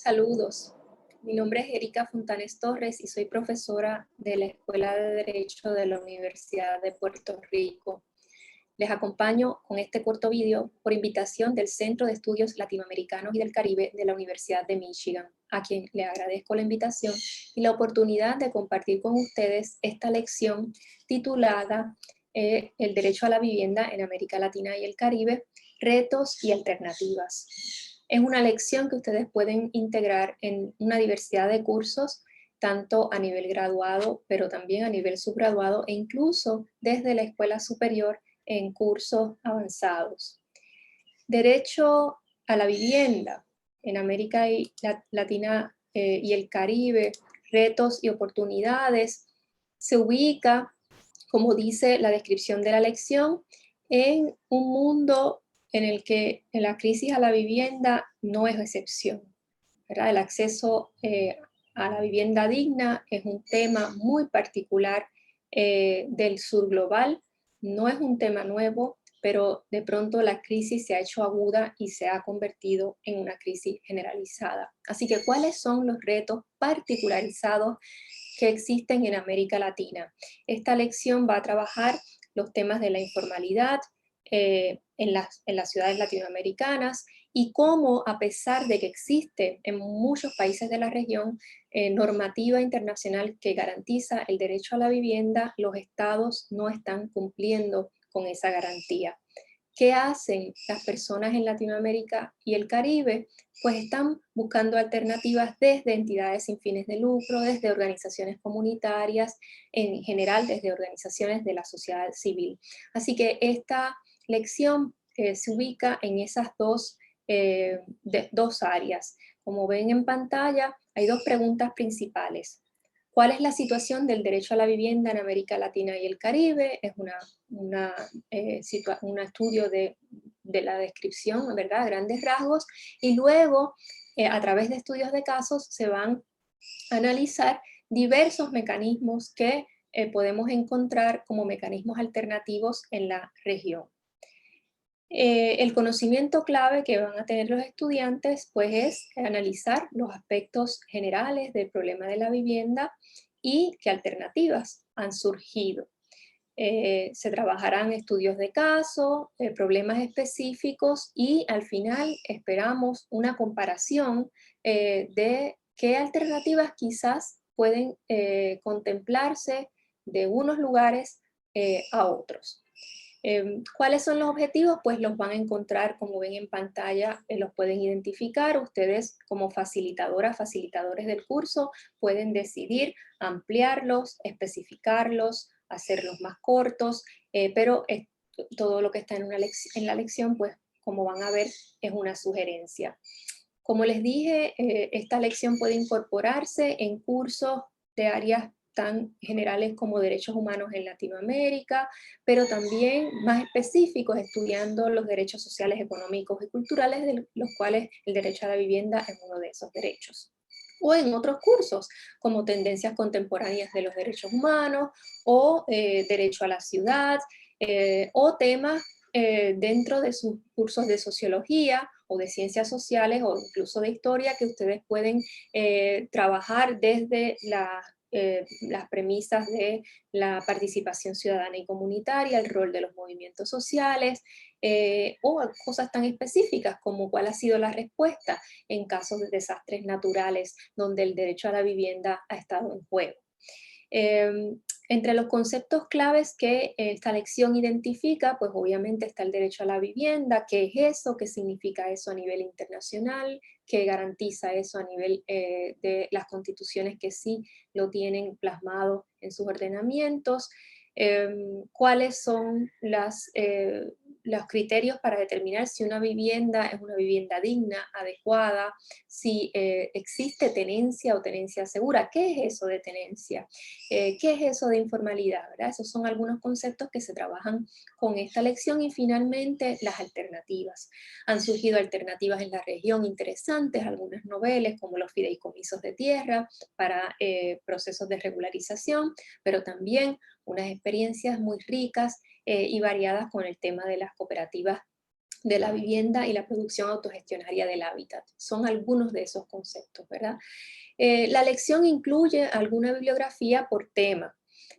Saludos, mi nombre es Erika Fontanes Torres y soy profesora de la Escuela de Derecho de la Universidad de Puerto Rico. Les acompaño con este corto video por invitación del Centro de Estudios Latinoamericanos y del Caribe de la Universidad de Michigan, a quien le agradezco la invitación y la oportunidad de compartir con ustedes esta lección titulada El derecho a la vivienda en América Latina y el Caribe, retos y alternativas. Es una lección que ustedes pueden integrar en una diversidad de cursos, tanto a nivel graduado, pero también a nivel subgraduado e incluso desde la escuela superior en cursos avanzados. Derecho a la vivienda en América Latina y el Caribe, retos y oportunidades, se ubica, como dice la descripción de la lección, en un mundo en el que la crisis a la vivienda no es excepción, ¿verdad? El acceso a la vivienda digna es un tema muy particular del sur global, no es un tema nuevo, pero de pronto la crisis se ha hecho aguda y se ha convertido en una crisis generalizada. Así que, ¿cuáles son los retos particularizados que existen en América Latina? Esta lección va a trabajar los temas de la informalidad en las ciudades latinoamericanas y cómo, a pesar de que existe en muchos países de la región normativa internacional que garantiza el derecho a la vivienda, los estados no están cumpliendo con esa garantía. ¿Qué hacen las personas en Latinoamérica y el Caribe? Pues están buscando alternativas desde entidades sin fines de lucro, desde organizaciones comunitarias, en general desde organizaciones de la sociedad civil. Así que esta lección se ubica en esas dos áreas. Como ven en pantalla, hay dos preguntas principales. ¿Cuál es la situación del derecho a la vivienda en América Latina y el Caribe? Es un estudio de la descripción, ¿verdad? A grandes rasgos. Y luego, a través de estudios de casos, se van a analizar diversos mecanismos que podemos encontrar como mecanismos alternativos en la región. El conocimiento clave que van a tener los estudiantes pues es analizar los aspectos generales del problema de la vivienda y qué alternativas han surgido. Se trabajarán estudios de caso, problemas específicos y al final esperamos una comparación de qué alternativas quizás pueden contemplarse de unos lugares a otros. ¿Cuáles son los objetivos? Pues los van a encontrar, como ven en pantalla, los pueden identificar. Ustedes como facilitadoras, facilitadores del curso, pueden decidir ampliarlos, especificarlos, hacerlos más cortos, pero todo lo que está en la lección, pues como van a ver, es una sugerencia. Como les dije, esta lección puede incorporarse en cursos de áreas tan generales como derechos humanos en Latinoamérica, pero también más específicos, estudiando los derechos sociales, económicos y culturales, de los cuales el derecho a la vivienda es uno de esos derechos. O en otros cursos, como tendencias contemporáneas de los derechos humanos, o derecho a la ciudad, o temas dentro de sus cursos de sociología o de ciencias sociales o incluso de historia que ustedes pueden trabajar desde las premisas de la participación ciudadana y comunitaria, el rol de los movimientos sociales, o cosas tan específicas como cuál ha sido la respuesta en casos de desastres naturales donde el derecho a la vivienda ha estado en juego. Entre los conceptos claves que esta lección identifica, pues obviamente está el derecho a la vivienda, qué es eso, qué significa eso a nivel internacional, qué garantiza eso a nivel de las constituciones que sí lo tienen plasmado en sus ordenamientos, cuáles son los criterios para determinar si una vivienda es una vivienda digna, adecuada, si existe tenencia o tenencia segura. ¿Qué es eso de tenencia? ¿Qué es eso de informalidad? ¿Verdad? Esos son algunos conceptos que se trabajan con esta lección y finalmente las alternativas. Han surgido alternativas en la región interesantes, algunas noveles como los fideicomisos de tierra para procesos de regularización, pero también unas experiencias muy ricas y variadas con el tema de las cooperativas de la vivienda y la producción autogestionaria del hábitat. Son algunos de esos conceptos, ¿verdad? La lección incluye alguna bibliografía por tema.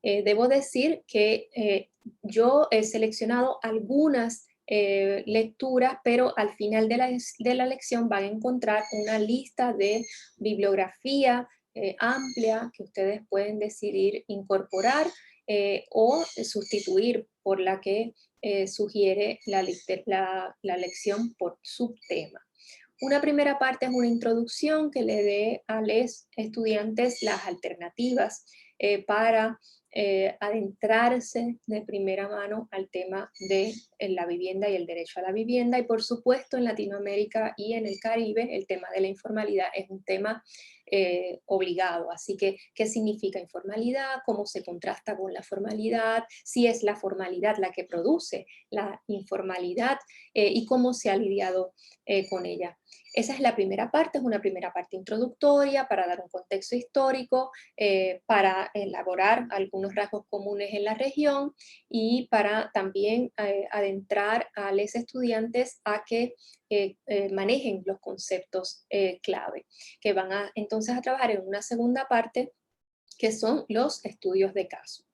Debo decir que yo he seleccionado algunas lecturas, pero al final de la lección van a encontrar una lista de bibliografía amplia que ustedes pueden decidir incorporar o sustituir por la que sugiere la lección por subtema. Una primera parte es una introducción que le dé a los estudiantes las alternativas para adentrarse de primera mano al tema de la vivienda y el derecho a la vivienda. Y por supuesto en Latinoamérica y en el Caribe el tema de la informalidad es un tema obligado. Así que, ¿qué significa informalidad? ¿Cómo se contrasta con la formalidad? Si es la formalidad la que produce la informalidad y cómo se ha lidiado con ella. Esa es la primera parte, es una primera parte introductoria para dar un contexto histórico, para elaborar algunos rasgos comunes en la región y para también adentrar a los estudiantes a que manejen los conceptos clave, que van entonces a trabajar en una segunda parte, que son los estudios de caso.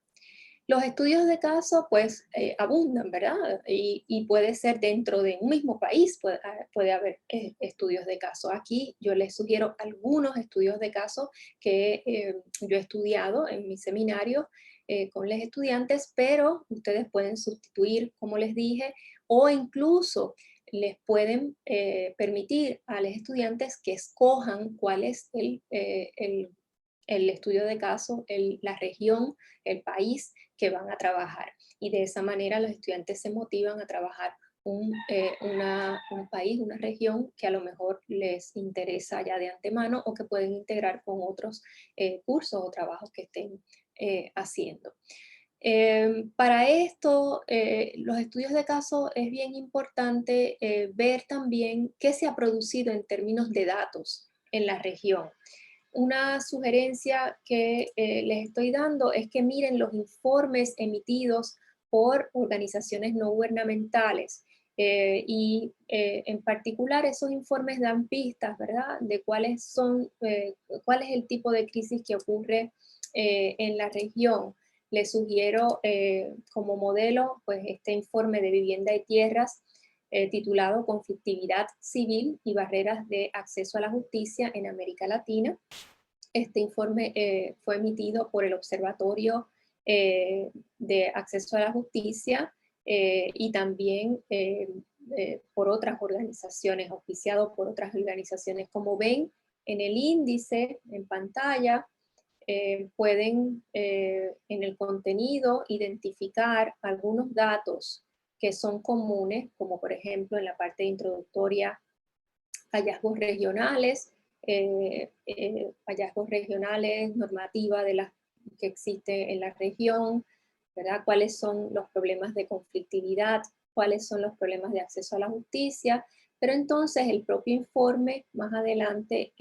Los estudios de caso pues abundan, ¿verdad? Y puede ser dentro de un mismo país, puede haber estudios de caso. Aquí yo les sugiero algunos estudios de caso que yo he estudiado en mi seminario con los estudiantes, pero ustedes pueden sustituir, como les dije, o incluso les pueden permitir a los estudiantes que escojan cuál es el estudio de caso, la región, el país que van a trabajar. Y de esa manera los estudiantes se motivan a trabajar un país, una región que a lo mejor les interesa ya de antemano o que pueden integrar con otros cursos o trabajos que estén haciendo. Para esto, los estudios de caso es bien importante ver también qué se ha producido en términos de datos en la región. Una sugerencia que les estoy dando es que miren los informes emitidos por organizaciones no gubernamentales en particular esos informes dan pistas, ¿verdad?, de cuál es el tipo de crisis que ocurre en la región. Les sugiero como modelo pues este informe de vivienda y tierras titulado Conflictividad Civil y Barreras de Acceso a la Justicia en América Latina. Este informe fue emitido por el Observatorio de Acceso a la Justicia y también por otras organizaciones, auspiciado por otras organizaciones. Como ven en el índice, en pantalla, pueden en el contenido identificar algunos datos que son comunes, como por ejemplo en la parte introductoria, hallazgos regionales, normativa de las que existe en la región, ¿verdad? Cuáles son los problemas de conflictividad, cuáles son los problemas de acceso a la justicia, pero entonces el propio informe más adelante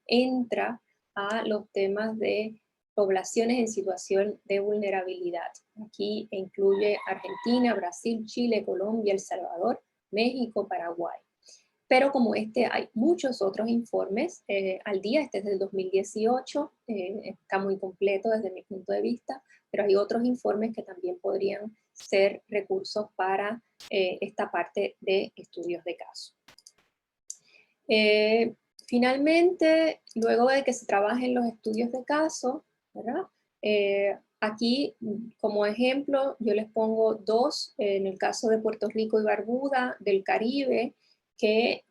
entra a los temas de poblaciones en situación de vulnerabilidad. Aquí incluye Argentina, Brasil, Chile, Colombia, El Salvador, México, Paraguay. Pero como este hay muchos otros informes al día, este es del 2018, está muy completo desde mi punto de vista, pero hay otros informes que también podrían ser recursos para esta parte de estudios de caso. Finalmente, luego de que se trabajen los estudios de caso, ¿verdad? Aquí, como ejemplo, yo les pongo dos, en el caso de Puerto Rico y Barbuda, del Caribe, que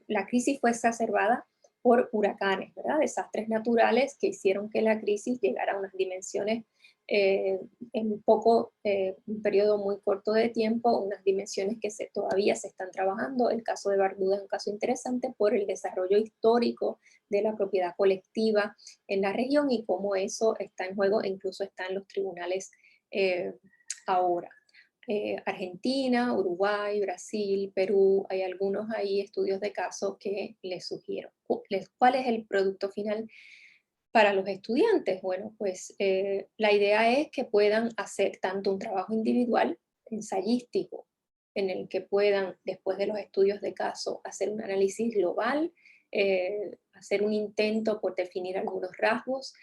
la crisis fue exacerbada por huracanes, ¿verdad? Desastres naturales que hicieron que la crisis llegara a unas dimensiones en un periodo muy corto de tiempo, unas dimensiones que todavía se están trabajando. El caso de Barbuda es un caso interesante por el desarrollo histórico de la propiedad colectiva en la región y cómo eso está en juego e incluso está en los tribunales ahora. Argentina, Uruguay, Brasil, Perú, hay algunos ahí estudios de caso que les sugiero. ¿Cuál es el producto final para los estudiantes? Bueno, pues la idea es que puedan hacer tanto un trabajo individual, ensayístico, en el que puedan, después de los estudios de caso, hacer un análisis global, hacer un intento por definir algunos rasgos,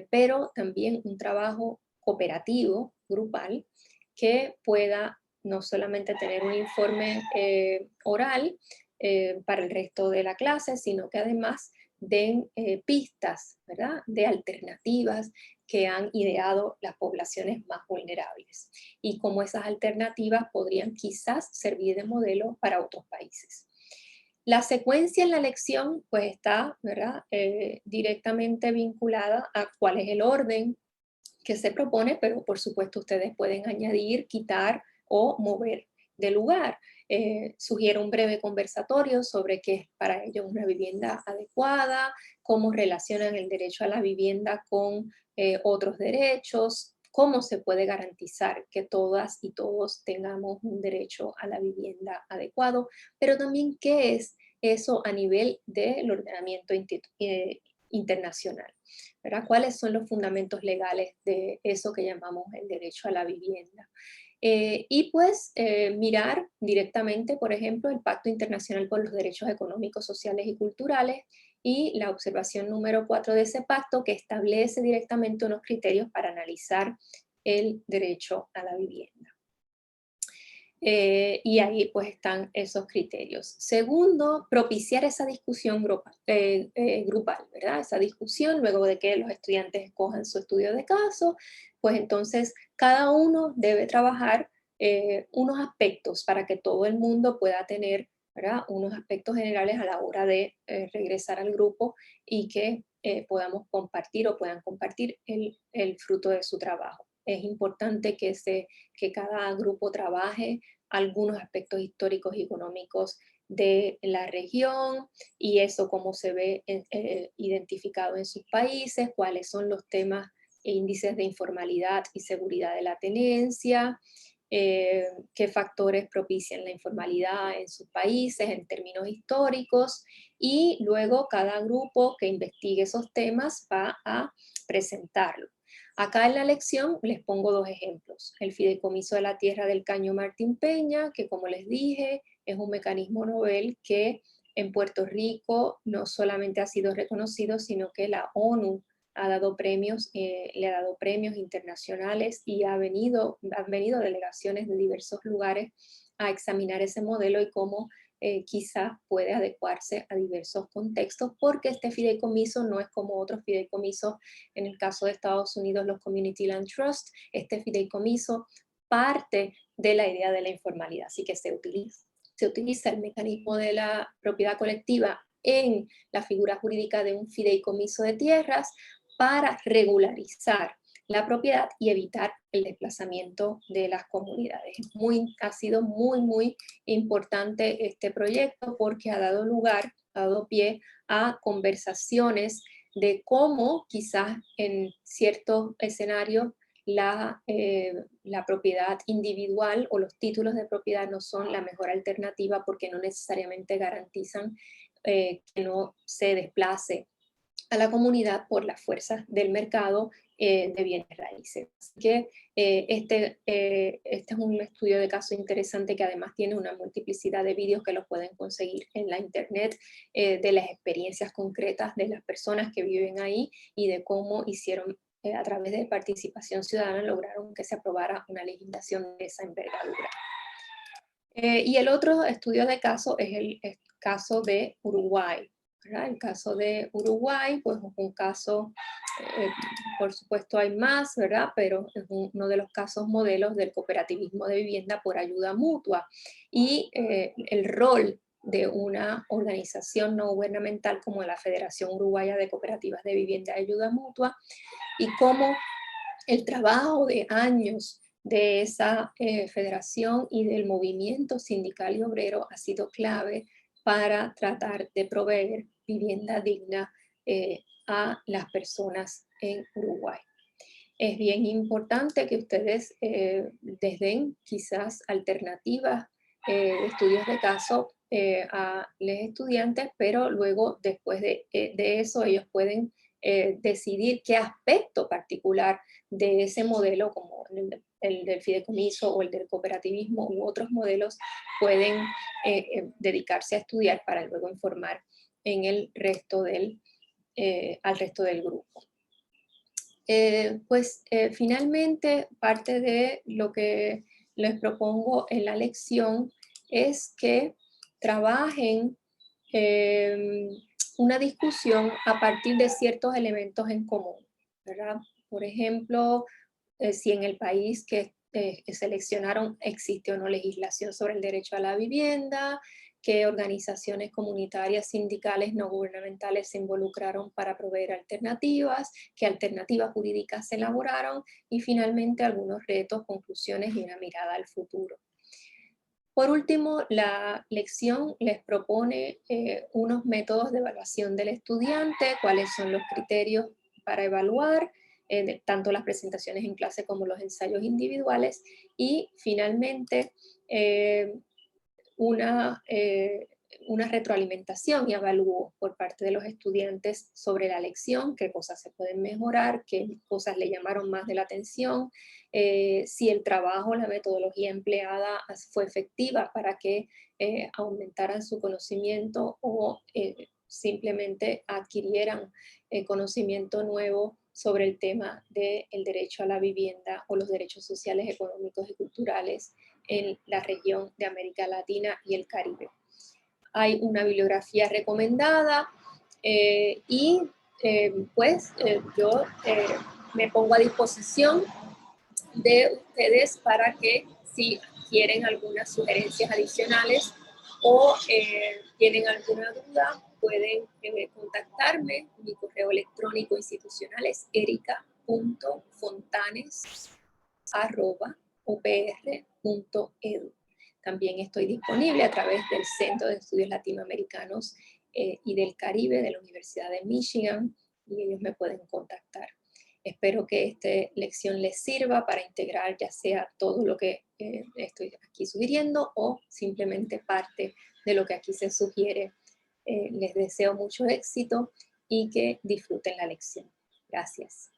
pero también un trabajo cooperativo, grupal, que pueda no solamente tener un informe oral para el resto de la clase, sino que además den pistas, ¿verdad?, de alternativas que han ideado las poblaciones más vulnerables y cómo esas alternativas podrían quizás servir de modelo para otros países. La secuencia en la lección pues está, ¿verdad?, directamente vinculada a cuál es el orden que se propone, pero por supuesto ustedes pueden añadir, quitar o mover de lugar. Sugiero un breve conversatorio sobre qué es para ellos una vivienda adecuada, cómo relacionan el derecho a la vivienda con otros derechos, cómo se puede garantizar que todas y todos tengamos un derecho a la vivienda adecuado, pero también qué es eso a nivel del ordenamiento internacional, ¿verdad? ¿Cuáles son los fundamentos legales de eso que llamamos el derecho a la vivienda? Y pues mirar directamente, por ejemplo, el Pacto Internacional por los Derechos Económicos, Sociales y Culturales y la observación número 4 de ese pacto que establece directamente unos criterios para analizar el derecho a la vivienda. Y ahí pues están esos criterios. Segundo, propiciar esa discusión grupal, ¿verdad? Esa discusión luego de que los estudiantes escojan su estudio de caso, pues entonces cada uno debe trabajar unos aspectos para que todo el mundo pueda tener, ¿verdad?, unos aspectos generales a la hora de regresar al grupo y que podamos compartir o puedan compartir el fruto de su trabajo. Es importante que cada grupo trabaje algunos aspectos históricos y económicos de la región y eso cómo se ve identificado en sus países, cuáles son los temas e índices de informalidad y seguridad de la tenencia, qué factores propician la informalidad en sus países en términos históricos y luego cada grupo que investigue esos temas va a presentarlo. Acá en la lección les pongo dos ejemplos. El Fideicomiso de la Tierra del Caño Martín Peña, que como les dije, es un mecanismo novel que en Puerto Rico no solamente ha sido reconocido, sino que la ONU ha dado premios, le ha dado premios internacionales y han venido delegaciones de diversos lugares a examinar ese modelo y cómo quizás puede adecuarse a diversos contextos, porque este fideicomiso no es como otros fideicomisos, en el caso de Estados Unidos, los Community Land Trust. Este fideicomiso parte de la idea de la informalidad, así que se utiliza el mecanismo de la propiedad colectiva en la figura jurídica de un fideicomiso de tierras para regularizar la propiedad y evitar el desplazamiento de las comunidades. Ha sido muy importante este proyecto porque ha dado pie a conversaciones de cómo quizás en ciertos escenarios la propiedad individual o los títulos de propiedad no son la mejor alternativa porque no necesariamente garantizan que no se desplace a la comunidad por las fuerzas del mercado de bienes raíces. Así que este es un estudio de caso interesante que además tiene una multiplicidad de vídeos que los pueden conseguir en la internet, de las experiencias concretas de las personas que viven ahí y de cómo hicieron a través de participación ciudadana lograron que se aprobara una legislación de esa envergadura. Y el otro estudio de caso es el caso de Uruguay, ¿verdad? El caso de Uruguay, pues es un caso, por supuesto hay más, ¿verdad? Pero es uno de los casos modelos del cooperativismo de vivienda por ayuda mutua. Y el rol de una organización no gubernamental como la Federación Uruguaya de Cooperativas de Vivienda y Ayuda Mutua, y cómo el trabajo de años de esa federación y del movimiento sindical y obrero ha sido clave para tratar de proveer vivienda digna a las personas en Uruguay. Es bien importante que ustedes les den quizás alternativas de estudios de caso a los estudiantes, pero luego después de eso ellos pueden decidir qué aspecto particular de ese modelo, como el del fideicomiso o el del cooperativismo u otros modelos, pueden dedicarse a estudiar para luego informar en el resto al resto del grupo. Finalmente, parte de lo que les propongo en la lección es que trabajen una discusión a partir de ciertos elementos en común, ¿verdad? Por ejemplo, si en el país que seleccionaron existe o no legislación sobre el derecho a la vivienda, qué organizaciones comunitarias, sindicales, no gubernamentales se involucraron para proveer alternativas, qué alternativas jurídicas se elaboraron y finalmente algunos retos, conclusiones y una mirada al futuro. Por último, la lección les propone unos métodos de evaluación del estudiante, cuáles son los criterios para evaluar, tanto las presentaciones en clase como los ensayos individuales, y finalmente una retroalimentación y avalúo por parte de los estudiantes sobre la lección, qué cosas se pueden mejorar, qué cosas le llamaron más de la atención, si el trabajo, la metodología empleada fue efectiva para que aumentaran su conocimiento o simplemente adquirieran conocimiento nuevo sobre el tema del derecho a la vivienda o los derechos sociales, económicos y culturales en la región de América Latina y el Caribe. Hay una bibliografía recomendada yo me pongo a disposición de ustedes para que si quieren algunas sugerencias adicionales o tienen alguna duda, pueden contactarme. Mi correo electrónico institucional es erica.fontanes@upr.edu. También estoy disponible a través del Centro de Estudios Latinoamericanos y del Caribe de la Universidad de Michigan, y ellos me pueden contactar. Espero que esta lección les sirva para integrar ya sea todo lo que estoy aquí sugiriendo o simplemente parte de lo que aquí se sugiere. Les deseo mucho éxito y que disfruten la lección. Gracias.